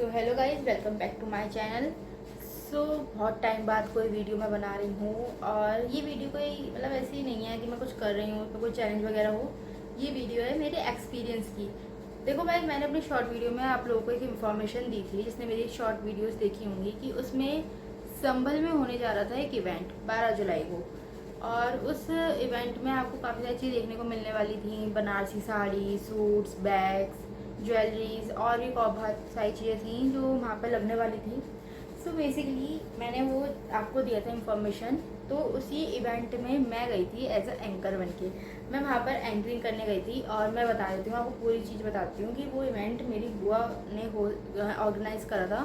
So hello guys, welcome back to my channel. बहुत time बाद कोई वीडियो मैं बना रही हूँ और ये वीडियो कोई मतलब ऐसी ही नहीं है कि मैं कुछ कर रही हूँ उसमें कोई चैलेंज वगैरह हो। ये वीडियो है मेरे एक्सपीरियंस की। देखो भाई, मैंने अपनी शॉर्ट वीडियो में आप लोगों को एक इन्फॉर्मेशन दी थी, जिसने मेरी शॉर्ट वीडियोस देखी होंगी, कि उसमें संभल में होने जा रहा था एक इवेंट 12 जुलाई को। और उस इवेंट में आपको काफ़ी सारी चीज़ देखने को मिलने वाली थी। Banarasi sari, suits, bags, jewelleries और भी बहुत सारी चीज़ें थी जो वहाँ पर लगने वाली थी। सो बेसिकली मैंने वो आपको दिया था इन्फॉर्मेशन। तो उसी इवेंट में मैं गई थी एज अ एंकर बन के। मैं वहाँ पर एंकरिंग करने गई थी और मैं बता देती हूँ आपको, पूरी चीज़ बताती हूँ कि वो इवेंट मेरी बुआ ने ऑर्गेनाइज़ करा था।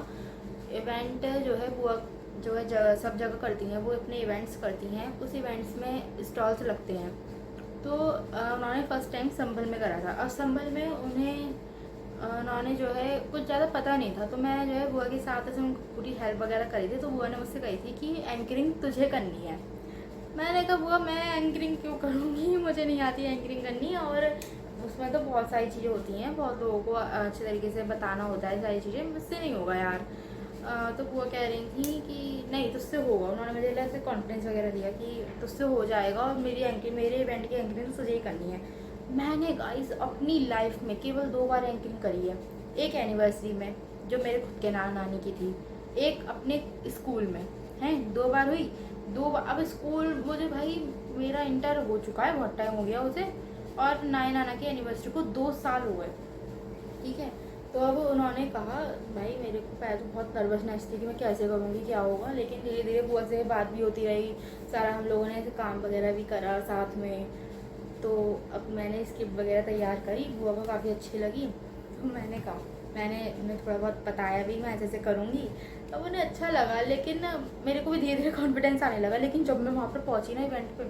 इवेंट जो है बुआ जो है सब जगह करती हैं, वो अपने इवेंट्स करती हैं। उस इवेंट्स में स्टॉल्स लगते हैं। तो उन्होंने फ़र्स्ट टाइम संभल में करा था और संभल में उन्होंने जो है कुछ ज़्यादा पता नहीं था। तो मैं जो है बुआ के साथ ऐसे उनको पूरी हेल्प वगैरह करी थी। तो बुआ ने मुझसे कही थी कि एंकरिंग तुझे करनी है। मैंने कहा बुआ मैं एंकरिंग क्यों करूँगी, मुझे नहीं आती एंकरिंग करनी। और उसमें तो बहुत सारी चीज़ें होती हैं, बहुत लोगों को अच्छे तरीके से बताना होता है सारी चीज़ें, मुझसे नहीं होगा यार। तो बुआ कह रही थी कि नहीं तुझसे होगा। उन्होंने मुझे ऐसे कॉन्फिडेंस वगैरह दिया कि तुझसे हो जाएगा और मेरे इवेंट की एंकरिंग तुझे ही करनी है। मैंने गाइस अपनी लाइफ में केवल 2 बार एंकरिंग करी है। एक एनिवर्सरी में जो मेरे खुद के नाना नानी की थी, एक अपने स्कूल में है। 2 बार हुई। 2 बार अब स्कूल मुझे भाई, मेरा इंटर हो चुका है, बहुत टाइम हो गया उसे। और नानी नाना की एनिवर्सरी को 2 साल हो गए। ठीक है। तो अब उन्होंने कहा भाई, मेरे को पहले तो बहुत नर्वसनेस थी कि मैं कैसे करूँगी, क्या होगा। लेकिन धीरे धीरे बुआ से बात भी होती रही, सारा हम लोगों ने ऐसे काम वगैरह भी करा साथ में। तो अब मैंने स्क्रिप्ट वगैरह तैयार करी, बुआ को काफ़ी अच्छी लगी। तो मैंने कहा, मैंने उन्हें थोड़ा बहुत बताया भी मैं ऐसे ऐसे करूँगी। अब उन्हें अच्छा लगा, लेकिन मेरे को भी धीरे धीरे कॉन्फिडेंस आने लगा। लेकिन जब मैं वहाँ पर पहुँची ना इवेंट पे,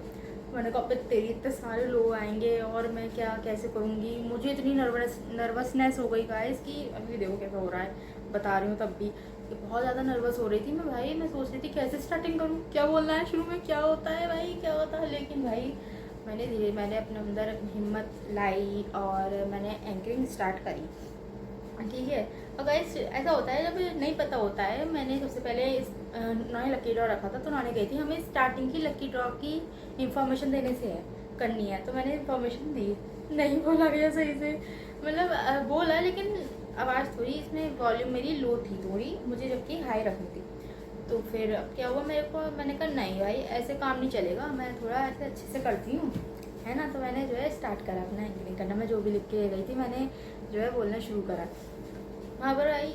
मैंने कहा अब तेरी इतने सारे लोग आएंगे और मैं क्या कैसे करूँगी। मुझे इतनी नर्वसनेस हो गई गाइस कि अभी देखो कैसा हो रहा है, बता रही हूँ तब भी कि बहुत ज़्यादा नर्वस हो रही थी मैं। भाई मैं सोच रही थी कैसे स्टार्टिंग करूँ, क्या बोलना है शुरू में, क्या होता है भाई, क्या होता है। लेकिन भाई मैंने अपने अंदर हिम्मत लाई और मैंने एंकरिंग स्टार्ट करी। ठीक है। और गाइस ऐसा होता है जब नहीं पता होता है। मैंने सबसे पहले उन्होंने लकी ड्रॉ रखा था, तो उन्होंने कही थी हमें स्टार्टिंग की लकी ड्रॉ की इंफॉर्मेशन देने से है करनी है। तो मैंने इंफॉर्मेशन दी, नहीं बोला गया सही से, मतलब बोला, लेकिन आवाज़ थोड़ी इसमें वॉल्यूम मेरी लो थी थोड़ी, मुझे जबकि हाई रखनी थी। तो फिर अब क्या हुआ, मैंने कहा नहीं भाई ऐसे काम नहीं चलेगा, मैं थोड़ा ऐसे अच्छे से करती हूँ, है ना। तो मैंने जो है स्टार्ट करा अपना एंकरिंग करना। मैं जो भी लिख के गई थी मैंने जो है बोलना शुरू करा। वहाँ पर आई,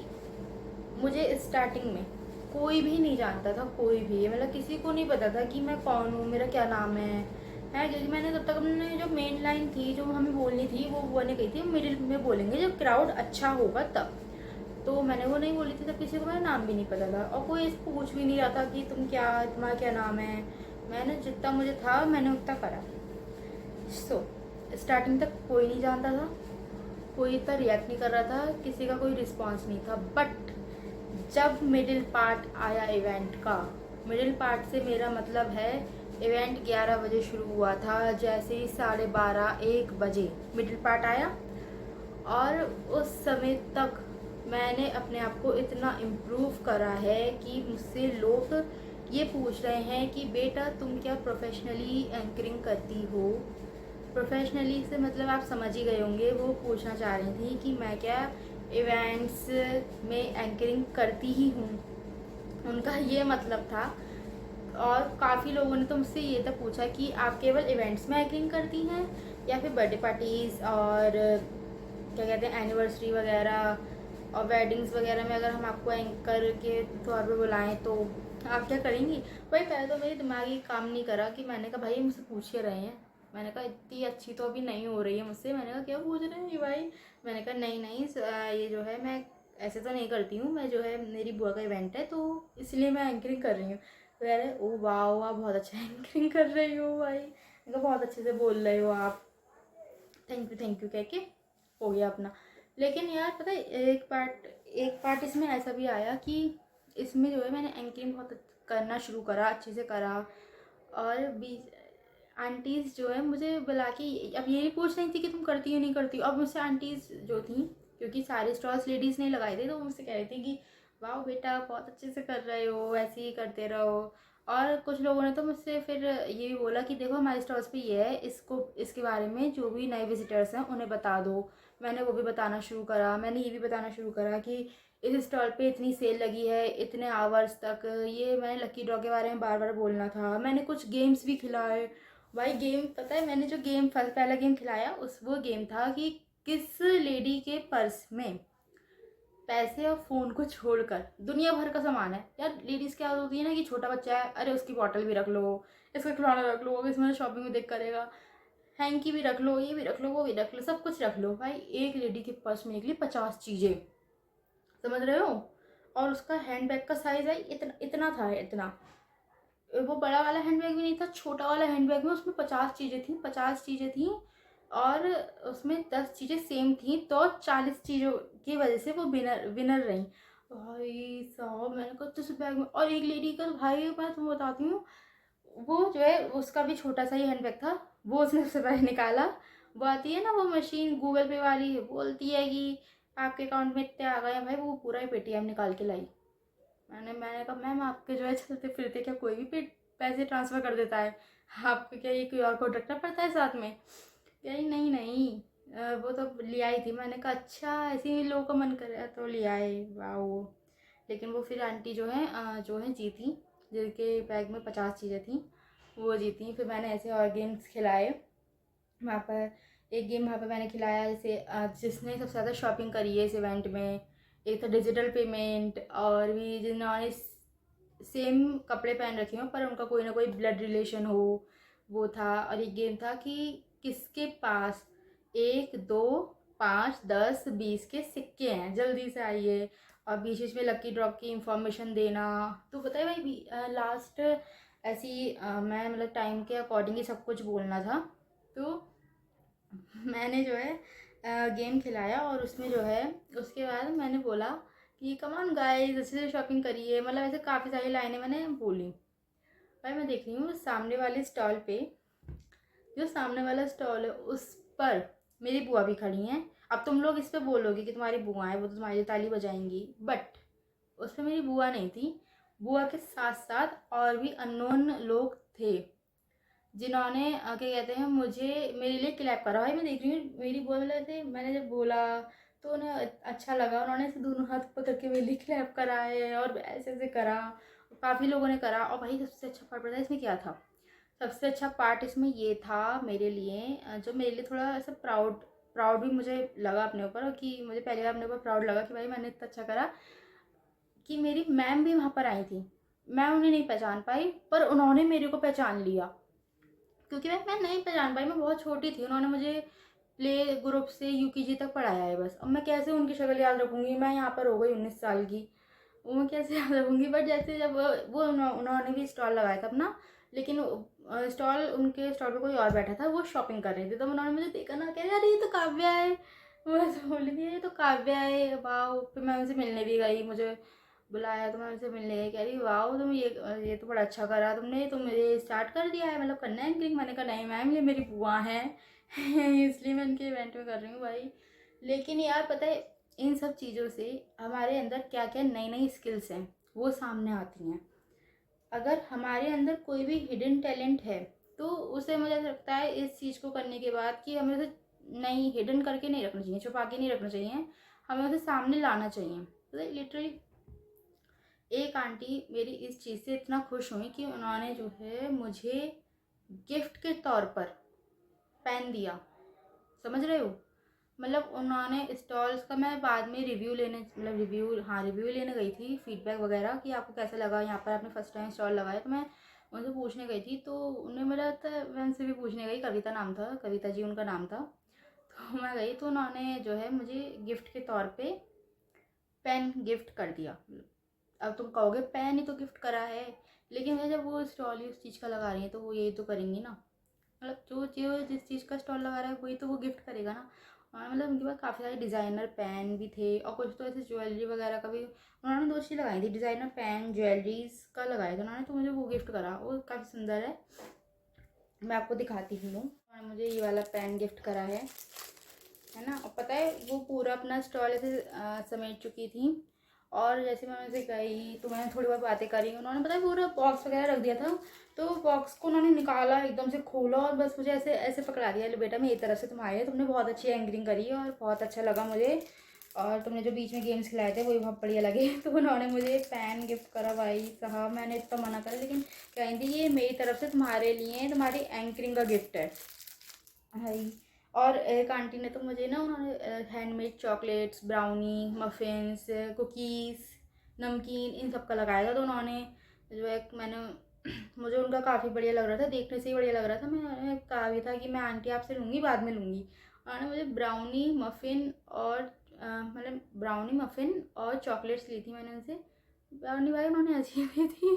मुझे स्टार्टिंग में कोई भी नहीं जानता था, कोई भी, मतलब किसी को नहीं पता था कि मैं कौन हूँ, मेरा क्या नाम है। क्योंकि मैंने तब तक अपने जो मेन लाइन थी जो हमें बोलनी थी वो बुआ ने कही थी मिडिल में बोलेंगे जब क्राउड अच्छा होगा तब। तो मैंने वो नहीं बोली थी, तब किसी को मेरा नाम भी नहीं पता था और कोई इसको पूछ भी नहीं रहा था कि तुम्हारा क्या नाम है। मैंने जितना मुझे था मैंने उतना करा। स्टार्टिंग तक कोई नहीं जानता था, कोई इतना रिएक्ट नहीं कर रहा था, किसी का कोई रिस्पॉन्स नहीं था। बट जब मिडिल पार्ट आया इवेंट का, मिडिल पार्ट से मेरा मतलब है इवेंट 11 बजे शुरू हुआ था, जैसे ही 12:30-1 बजे मिडिल पार्ट आया। और उस समय तक मैंने अपने आप को इतना इम्प्रूव करा है कि मुझसे लोग ये पूछ रहे हैं कि बेटा तुम क्या प्रोफेशनली एंकरिंग करती हो। प्रोफेशनली से मतलब आप समझ ही गए होंगे, वो पूछना चाह रही थी कि मैं क्या इवेंट्स में एंकरिंग करती ही हूँ, उनका ये मतलब था। और काफ़ी लोगों ने तो मुझसे ये तक पूछा कि आप केवल इवेंट्स में एंकरिंग करती हैं या फिर बर्थडे पार्टीज़ और क्या कहते हैं एनिवर्सरी वगैरह और वेडिंग्स वगैरह में अगर हम आपको एंकर के तौर पे बुलाएं तो आप क्या करेंगी। भाई पहले तो मेरे दिमाग ही काम नहीं करा कि मैंने कहा भाई मुझसे पूछ के रहे हैं। मैंने कहा इतनी अच्छी तो अभी नहीं हो रही है मुझसे, मैंने कहा क्या पूछ रहे हैं ये भाई। मैंने कहा नहीं नहीं ये जो है मैं ऐसे तो नहीं करती हूँ, मैं जो है मेरी बुआ का इवेंट है तो इसलिए मैं एंकरिंग कर रही हूँ। तो यार ओ वाह आप बहुत अच्छा एंकरिंग कर रही हो भाई, मैंने कहा बहुत अच्छे से बोल रहे हो आप, थैंक यू कह के हो गया अपना। लेकिन यार पता है एक पार्ट इसमें ऐसा भी आया कि इसमें जो है मैंने एंकरिंग बहुत करना शुरू करा, अच्छे से करा। और बीच आंटीज़ जो है मुझे बुला के अब ये नहीं पूछ रही थी कि तुम करती हो नहीं करती हो। अब मुझसे आंटीज़ जो थी क्योंकि सारे स्टॉल्स लेडीज़ ने लगाए थे, तो वो मुझसे कह रही थी कि वाह बेटा बहुत अच्छे से कर रहे हो, ऐसे ही करते रहो। और कुछ लोगों ने तो मुझसे फिर ये भी बोला कि देखो हमारे स्टॉल्स पे ये है, इसको इसके बारे में जो भी नए विजिटर्स हैं उन्हें बता दो। मैंने वो भी बताना शुरू करा। मैंने ये भी बताना शुरू करा कि इस स्टॉल पे इतनी सेल लगी है, इतने आवर्स तक। ये मैंने लकी ड्रॉ के बारे में बार बार बोलना था। मैंने कुछ गेम्स भी खिलाए। भाई गेम पता है, मैंने जो गेम पहला गेम खिलाया उस वो गेम था कि किस लेडी के पर्स में पैसे और फ़ोन को छोड़कर दुनिया भर का सामान है। यार लेडीज़ क्या होती है ना कि छोटा बच्चा है, अरे उसकी बॉटल भी रख लो, इसका खिलौना रख लो, इसमें शॉपिंग में देख करेगा, हैंकी भी रख लो, ये भी रख लो, वो भी रख लो, सब कुछ रख लो। भाई एक लेडी के पर्स में निकली 50 चीज़ें, समझ रहे हो। और उसका हैंड बैग का साइज़ है इतना इतना था, इतना। वो बड़ा वाला हैंड बैग भी नहीं था, छोटा वाला हैंड बैग में उसमें 50 चीज़ें थी, 50 चीज़ें थी। और उसमें 10 चीज़ें सेम थी, तो 40 चीज़ों की वजह से वो विनर विनर रही। भाई साहब मैंने कहा तो बैग में, और एक लेडी का भाई मैं तुम्हें बताती हूँ, वो जो है उसका भी छोटा सा ही हैंड बैग था, वो उसने सबसे पहले निकाला। वो आती है ना वो मशीन गूगल पे वाली, बोलती है कि आपके अकाउंट में इतने आ गए हैं। भाई वो पूरा ही पेटीएम निकाल के लाई। मैंने कहा मैम आपके जो है चलते फिरते क्या कोई भी पैसे ट्रांसफ़र कर देता है, आपको क्या ये क्यूआर कोड रखना पड़ता है साथ में। कही नहीं नहीं, वो तो ले आई थी। मैंने कहा अच्छा ऐसे ही लोगों का मन करे तो ले आए, वाह वो। लेकिन वो फिर आंटी जो है जीती, जिनके बैग में 50 चीज़ें थी, वो जीती। फिर मैंने ऐसे और गेम्स खिलाए वहाँ पर। एक गेम वहाँ पर मैंने खिलाया जैसे जिसने सबसे ज़्यादा शॉपिंग करी है इस इवेंट में, एक था डिजिटल पेमेंट। और भी जिन्होंने सेम कपड़े पहन रखे हों पर उनका कोई ना कोई ब्लड रिलेशन हो, वो था। और एक गेम था कि किसके पास 1 2 5 10 20 के सिक्के हैं, जल्दी से आइए। और बीच बीच में लकी ड्रॉप की इंफॉर्मेशन देना। तो पता है भाई लास्ट ऐसी मैं मतलब टाइम के अकॉर्डिंग ही सब कुछ बोलना था। तो मैंने जो है गेम खिलाया, और उसमें जो है उसके बाद मैंने बोला कि कम ऑन गाइस अच्छे से शॉपिंग करिए, मतलब ऐसे काफ़ी सारी लाइनें मैंने बोली। भाई मैं देख रही हूँ सामने वाले स्टॉल पे, जो सामने वाला स्टॉल है उस पर मेरी बुआ भी खड़ी हैं। अब तुम लोग इस पे बोलोगे कि तुम्हारी बुआ है, वो तो तुम्हारी ताली बजाएंगी, बट उस पर मेरी बुआ नहीं थी। बुआ के साथ साथ और भी अननोन लोग थे, जिन्होंने क्या कहते हैं मुझे मेरे लिए क्लैप करा। भाई मैं देख रही हूँ मेरी बुआ वाले थे, मैंने जब बोला तो उन्हें अच्छा लगा, उन्होंने ऐसे दोनों हाथ पकड़ के मेरे लिए क्लैप करा है और ऐसे ऐसे करा। काफ़ी लोगों ने करा। और भाई सबसे अच्छा पार्ट पता है इसमें क्या था? सबसे अच्छा पार्ट इसमें ये था मेरे लिए, जो मेरे लिए थोड़ा ऐसा प्राउड प्राउड भी मुझे लगा अपने ऊपर, कि मुझे पहली बार अपने ऊपर प्राउड लगा कि भाई मैंने इतना अच्छा करा, कि मेरी मैम भी वहाँ पर आई थी। मैं उन्हें नहीं पहचान पाई पर उन्होंने मेरे को पहचान लिया, क्योंकि मैं नहीं पहचान पाई, मैं बहुत छोटी थी। उन्होंने मुझे प्ले ग्रुप से यूकेजी तक पढ़ाया है बस। अब मैं कैसे उनकी शक्ल याद रखूँगी? मैं यहाँ पर हो गई 19 साल की, वो मैं कैसे याद रखूँगी? बट जैसे जब वो उन्होंने भी स्टॉल लगाया था अपना, लेकिन स्टॉल उनके स्टॉल पे कोई और बैठा था, वो शॉपिंग कर रहे थे। तो उन्होंने मुझे देखा ना, कह रहे अरे ये तो काव्या है। मैं ऐसे बोली थी ये तो काव्या है, वाह। फिर मैं उनसे मिलने भी गई, मुझे बुलाया तो मैं उनसे मिलने गई। कह रही वाह तुम ये तो बड़ा अच्छा करा तुमने, तुम ये स्टार्ट कर दिया है मतलब करना है एंकरिंग। मैंने कहा नहीं मैम ये मेरी बुआ हैं इसलिए मैं इनके इवेंट में कर रही हूँ भाई। लेकिन यार पता है इन सब चीज़ों से हमारे अंदर क्या क्या नई नई स्किल्स हैं वो सामने आती हैं। अगर हमारे अंदर कोई भी हिडन टैलेंट है तो उसे मुझे ऐसा लगता है इस चीज़ को करने के बाद कि हमें उसे नहीं हिडन करके नहीं रखना चाहिए, छुपा के नहीं रखना चाहिए, हमें उसे सामने लाना चाहिए। तो लिटरली एक आंटी मेरी इस चीज़ से इतना खुश हुई कि उन्होंने जो है मुझे गिफ्ट के तौर पर पेन दिया, समझ रहे हो। मतलब उन्होंने स्टॉल्स का, मैं बाद में रिव्यू लेने मतलब रिव्यू लेने गई थी, फीडबैक वगैरह कि आपको कैसा लगा यहाँ पर, आपने फर्स्ट टाइम स्टॉल लगाया। तो मैं उनसे पूछने गई थी, तो उन्हें मेरा तो मैं उनसे भी पूछने गई, कविता नाम था, कविता जी उनका नाम था। तो मैं गई तो उन्होंने जो है मुझे गिफ्ट के तौर पे पेन गिफ्ट कर दिया। अब तुम कहोगे पेन ही तो गिफ्ट करा है, लेकिन भाई जब वो स्टॉल ही उस चीज़ का लगा रही है तो वो यही तो करेंगी ना। मतलब जो जो जिस चीज़ का स्टॉल लगा रहा है वही तो वो गिफ्ट करेगा ना। और मतलब उनके पास काफ़ी सारे डिज़ाइनर पेन भी थे, और कुछ तो ऐसे ज्वेलरी वगैरह का भी उन्होंने दो चीज़ लगाई थी, डिज़ाइनर पेन ज्वेलरीज का लगाया था उन्होंने। तो मुझे वो गिफ्ट करा, वो काफ़ी सुंदर है, मैं आपको दिखाती हूँ। उन्होंने मुझे ये वाला पेन गिफ्ट करा है, है ना। और पता है वो पूरा अपना स्टॉल ऐसे समेट चुकी थी, और जैसे मैं उनसे गई तो मैंने थोड़ी बहुत बातें करी, उन्होंने पता है पूरा बॉक्स वगैरह रख दिया था। तो बॉक्स को उन्होंने निकाला, एकदम से खोला और बस मुझे ऐसे ऐसे पकड़ा दिया, लो बेटा मेरी तरफ से तुम्हारे लिए, तुमने बहुत अच्छी एंकरिंग करी और बहुत अच्छा लगा मुझे, और तुमने जो बीच में गेम्स खिलाए थे वही बहुत बढ़िया लगे। तो उन्होंने मुझे पेन गिफ्ट करा भाई साहब, मैंने इतना मना करा लेकिन कहीं थी ये मेरी तरफ से तुम्हारे लिए, तुम्हारी एंकरिंग का गिफ्ट है भाई। और एक आंटी ने तो मुझे ना, उन्होंने handmade chocolates, brownie, muffins, cookies, नमकीन इन सब का लगाया था। तो उन्होंने जो है मैंने मुझे उनका काफ़ी बढ़िया लग रहा था, देखने से ही बढ़िया लग रहा था। मैंने कहा भी था कि मैं आंटी आपसे लूँगी, बाद में लूँगी। उन्होंने मुझे ब्राउनी मफ़िन और मतलब ब्राउनी मफ़िन और चॉकलेट्स ली थी मैंने उनसे। ब्राउनी भाई उन्होंने अच्छी दी थी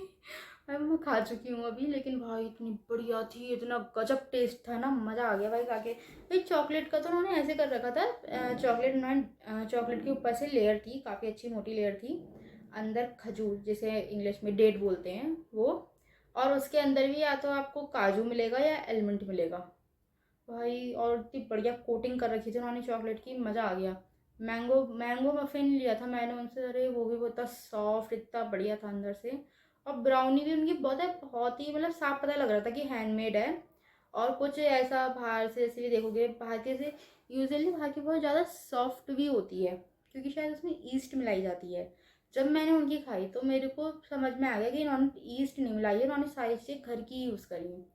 भाई, मैं खा चुकी हूँ अभी, लेकिन भाई इतनी बढ़िया थी, इतना गजब टेस्ट था ना, मज़ा आ गया भाई खा के। भाई चॉकलेट का तो उन्होंने ऐसे कर रखा था, चॉकलेट उन्होंने चॉकलेट के ऊपर से लेयर थी, काफ़ी अच्छी मोटी लेयर थी, अंदर खजूर जिसे इंग्लिश में डेट बोलते हैं वो, और उसके अंदर भी या तो आपको काजू मिलेगा या एलमंड मिलेगा भाई। और इतनी बढ़िया कोटिंग कर रखी थी उन्होंने चॉकलेट की, मज़ा आ गया। मैंगो मैंगो मफ़िन लिया था मैंने उनसे, अरे वो भी बहुत सॉफ्ट, इतना बढ़िया था अंदर से। और ब्राउनी भी उनकी बहुत ही मतलब साफ पता लग रहा था कि हैंडमेड है। और कुछ ऐसा बाहर से जैसे भी देखोगे, बाहर के से यूजुअली बाहर की बहुत ज़्यादा सॉफ्ट भी होती है, क्योंकि शायद उसमें ईस्ट मिलाई जाती है। जब मैंने उनकी खाई तो मेरे को समझ में आ गया कि इन्होंने ईस्ट नहीं मिलाई है, उन्होंने सारी चीज़ें घर की यूज़ करी हैं।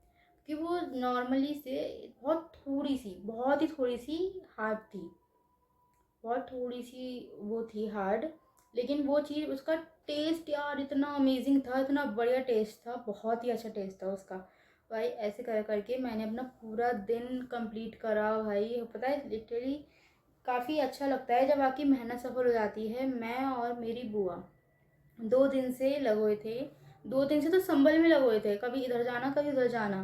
कि वो नॉर्मली से बहुत ही थोड़ी सी हार्ड थी, बहुत थोड़ी सी वो थी हार्ड, लेकिन वो चीज़ उसका टेस्ट यार इतना अमेजिंग था, इतना बढ़िया टेस्ट था, बहुत ही अच्छा टेस्ट था उसका भाई। ऐसे कर करके मैंने अपना पूरा दिन कंप्लीट करा भाई। पता है लिटरली काफ़ी अच्छा लगता है जब आपकी मेहनत सफल हो जाती है। मैं और मेरी बुआ 2 दिन से लगे हुए थे, 2 दिन से तो संभल में लगे हुए थे, कभी इधर जाना कभी उधर जाना,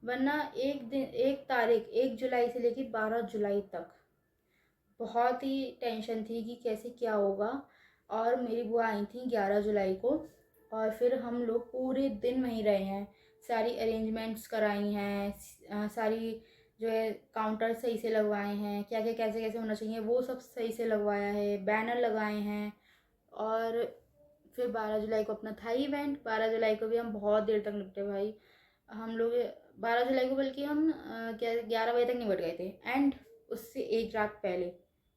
वरना एक दिन, 1 तारीख 1 जुलाई से लेकर 12 जुलाई तक बहुत ही टेंशन थी कि कैसे क्या होगा। और मेरी बुआ आई थी 11 जुलाई को, और फिर हम लोग पूरे दिन वहीं रहे हैं, सारी अरेंजमेंट्स कराई हैं, सारी जो है काउंटर सही से लगवाए हैं, क्या क्या कैसे कैसे होना चाहिए वो सब सही से लगवाया है, बैनर लगाए हैं। और फिर 12 जुलाई को अपना था इवेंट, 12 जुलाई को भी हम बहुत देर तक निपटे भाई। हम लोग 12 जुलाई को बल्कि हम क्या 11 बजे तक निपट गए थे, एंड उससे एक रात पहले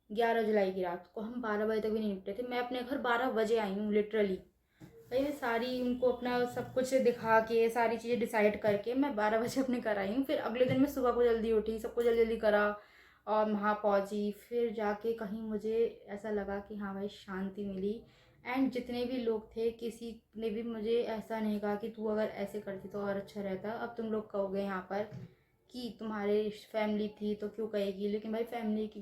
11 जुलाई की रात को हम 12 बजे तक भी नहीं निपटे थे। मैं अपने घर 12 बजे आई हूँ लिटरली भाई। मैं सारी उनको अपना सब कुछ दिखा के सारी चीज़ें डिसाइड करके मैं 12 बजे अपने घर आई हूँ। फिर अगले दिन मैं सुबह को जल्दी उठी, सबको जल्दी जल्दी करा और वहाँ पहुँची। फिर जाके कहीं मुझे ऐसा लगा कि हाँ भाई शांति मिली। एंड जितने भी लोग थे किसी ने भी मुझे ऐसा नहीं कहा कि तू अगर ऐसे करती तो और अच्छा रहता, अब तुम लोग कहोगे यहाँ पर कि तुम्हारे फैमिली थी तो क्यों कहेगी। लेकिन भाई फैमिली की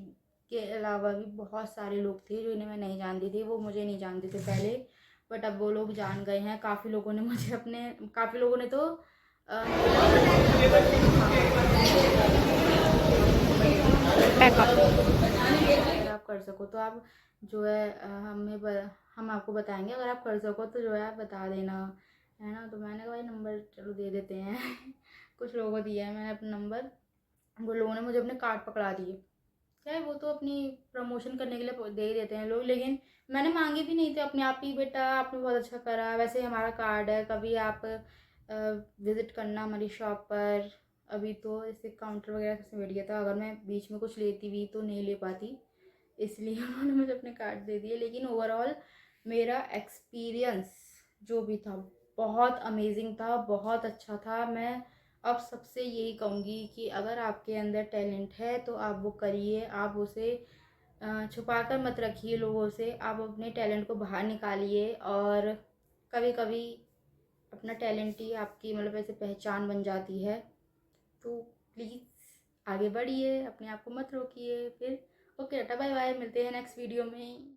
के अलावा भी बहुत सारे लोग थे जो इन्हें मैं नहीं जानती थी, वो मुझे नहीं जानते थे पहले, बट अब वो लोग जान गए हैं। काफ़ी लोगों ने मुझे अपने, काफ़ी लोगों ने तो अगर आप कर सको तो आप जो है हम आपको बताएंगे, अगर आप कर सको तो जो है आप बता देना, है ना। तो मैंने कहा भाई नंबर चलो दे देते हैं कुछ लोगों को दिया है मैंने अपना नंबर, वो लोगों ने मुझे अपने कार्ड पकड़ा दिए। क्या है वो तो अपनी प्रमोशन करने के लिए दे ही देते हैं लोग, लेकिन मैंने मांगे भी नहीं थे, अपने आप ही बेटा आपने बहुत अच्छा करा, वैसे ही हमारा कार्ड है, कभी आप विज़िट करना हमारी शॉप पर। अभी तो इसे काउंटर वगैरह से बैठ गया था, अगर मैं बीच में कुछ लेती भी तो नहीं ले पाती, इसलिए उन्होंने मुझे अपने कार्ड दे दिए। लेकिन ओवरऑल मेरा एक्सपीरियंस जो भी था बहुत अमेजिंग था, बहुत अच्छा था। मैं अब सबसे यही कहूँगी कि अगर आपके अंदर टैलेंट है तो आप वो करिए, आप उसे छुपा कर मत रखिए लोगों से, आप अपने टैलेंट को बाहर निकालिए। और कभी कभी अपना टैलेंट ही आपकी मतलब ऐसे पहचान बन जाती है। तो प्लीज़ आगे बढ़िए, अपने आप को मत रोकिए। फिर ओके टाटा बाय बाय, मिलते हैं नेक्स्ट वीडियो में।